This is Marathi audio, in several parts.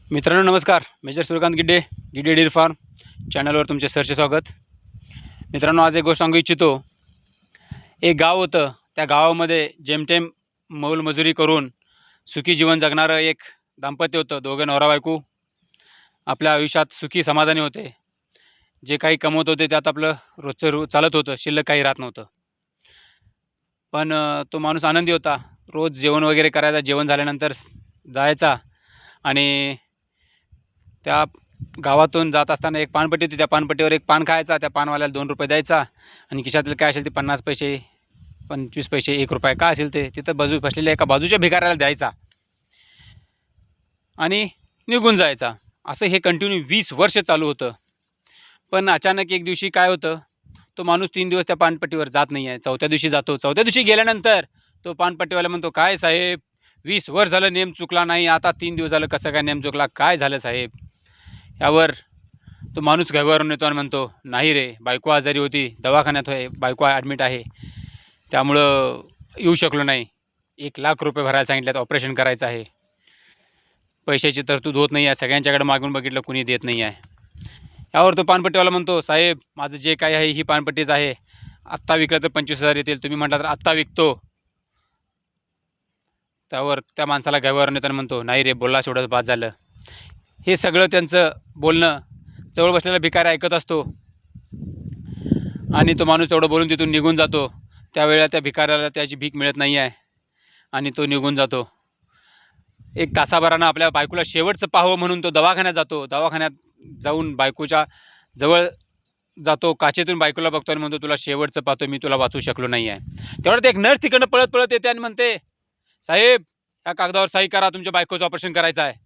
मित्रांनो नमस्कार. Major Suryakant Gidde, Gidde dairy farm चॅनलवर तुमचे सरचे स्वागत. मित्रांनो आज एक गोष्ट सांगू इच्छितो. एक गाव होतं. त्या गावामध्ये जेमतेम मोलमजुरी करून सुखी जीवन जगणारं एक दाम्पत्य होतं. दोघं नवरा बायको आपल्या आयुष्यात सुखी समाधानी होते. जे काही कमवत होते त्यात आपलं रोजचं चालत होतं, शिल्लक काही राहत नव्हतं. पण तो माणूस आनंदी होता. रोज जेवण वगैरे करायचा, जेवण झाल्यानंतर जायचा आणि त्या गावातून जात असताना एक पानपट्टी होती. त्या पानपट्टीवर एक पान खायचा. त्या पानवाल्याला 2 रुपये द्यायचा आणि खिशातले काय असेल ते 50 पैसे, 25 पैसे, 1 रुपया काय असेल ते तिथं बसलेल्या एका बाजूच्या भिकाऱ्याला द्यायचा आणि निघून जायचा. असं हे कंटिन्यू 20 वर्ष चालू होतं. पण अचानक एक दिवशी काय होतं, तो माणूस 3 दिवस त्या पानपट्टीवर जात नाही आहे. चौथ्या दिवशी जातो. चौथ्या दिवशी गेल्यानंतर तो पानपट्टीवाला म्हणतो, "काय साहेब, 20 वर्ष झालं नेम चुकला नाही, आता 3 दिवस झालं कसं काय नेम चुकला? काय झालं साहेब?" यावर तो माणूस घाबरून येतो आणि म्हणतो, "नाही रे, बायको आजारी होती, दवाखान्यात आहे, बायको ॲडमिट आहे, त्यामुळं येऊ शकलो नाही. 1,00,000 रुपये भरायला सांगितल्यात, ऑपरेशन करायचं आहे. पैशाची तरतूद होत नाही आहे, सगळ्यांच्याकडे मागून बघितलं, कुणी देत नाही आहे." यावर तो पानपट्टीवाला म्हणतो, "साहेब, माझं जे काही आहे ही पानपट्टीच आहे. आत्ता विकलं तर 25,000 येतील, तुम्ही म्हटला तर आत्ता विकतो." त्यावर त्या माणसाला घाबरून येताना म्हणतो, "नाही रे, बोलला एवढंच बाद झालं." हे सगळं त्यांचं बोलणं जवळ बसलेला भिकारी ऐकत असतो आणि तो माणूस तेवढं बोलून तिथून निघून जातो. त्यावेळेला त्या भिकाऱ्याला त्याची भीक मिळत नाही आहे आणि तो निघून जातो. एक तासाभरानं आपल्या बायकोला शेवटचं पाहावं म्हणून तो दवाखान्यात जातो. दवाखान्यात जाऊन बायकोच्या जवळ जातो, काचेतून बायकोला बघतो आणि म्हणतो, "तुला शेवटचं पाहतो, मी तुला वाचू शकलो नाही आहे." तेवढ्यात एक नर्स तिकडनं पळत पळत येते आणि म्हणते, "साहेब, या कागदावर सही करा, तुमच्या बायकोचं ऑपरेशन करायचं आहे."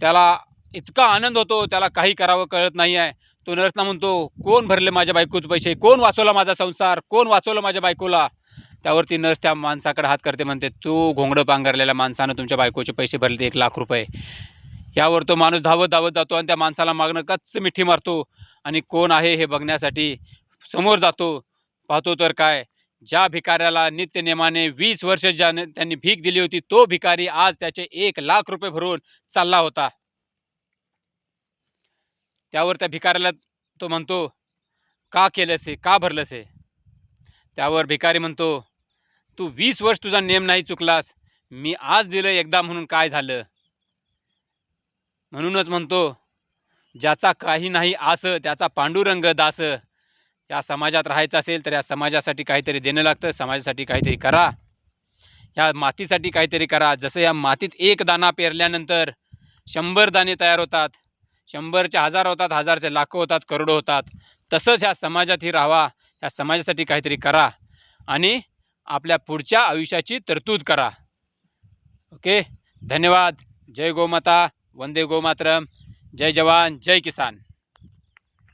त्याला इतका आनंद होतो, त्याला काही करावं कळत नाही आहे. तो नर्सला म्हणतो, "कोण भरले माझ्या बायकोचे पैसे? कोण वाचवला माझा संसार? कोण वाचवलं माझ्या बायकोला?" त्यावरती नर्स त्या माणसाकडे हात करते, म्हणते, "तू घोंगडं पांघरलेल्या माणसानं तुमच्या बायकोचे पैसे भरले 1,00,000 रुपये." यावर तो माणूस धावत धावत जातो आणि त्या माणसाला मागणं कच्च मिठी मारतो आणि कोण आहे हे बघण्यासाठी समोर जातो. पाहतो तर काय, ज्या भिकाऱ्याला नित्यनेमाने 20 वर्ष ज्याने त्यांनी भीक दिली होती, तो भिकारी आज त्याचे 1,00,000 रुपये भरून चालला होता. त्यावर त्या भिकाऱ्याला तो म्हणतो, "का केलंस हे? का भरलंस हे?" त्यावर भिकारी म्हणतो, "तू 20 वर्ष तुझा नेम नाही चुकलास. मी आज दिलं एकदा म्हणून काय झालं? म्हणूनच म्हणतो, ज्याचा काही नाही आस, त्याचा पांडुरंग दास." या समाजात राहायचं असेल तर या समाजासाठी काहीतरी देणं लागतं. समाजासाठी काहीतरी करा. या मातीसाठी काहीतरी करा. जसं या मातीत एक दाणा पेरल्यानंतर 100 दाणे तयार होतात. 100चे 1000 होतात, 1000चे लाखो होतात, करोडो होतात. तसंच ह्या समाजातही राहावा. या समाजासाठी काहीतरी करा आणि आपल्या पुढच्या आयुष्याची तरतूद करा. ओके. धन्यवाद. जय गोमाता, वंदे गोमातरम, जय जवान, जय किसान.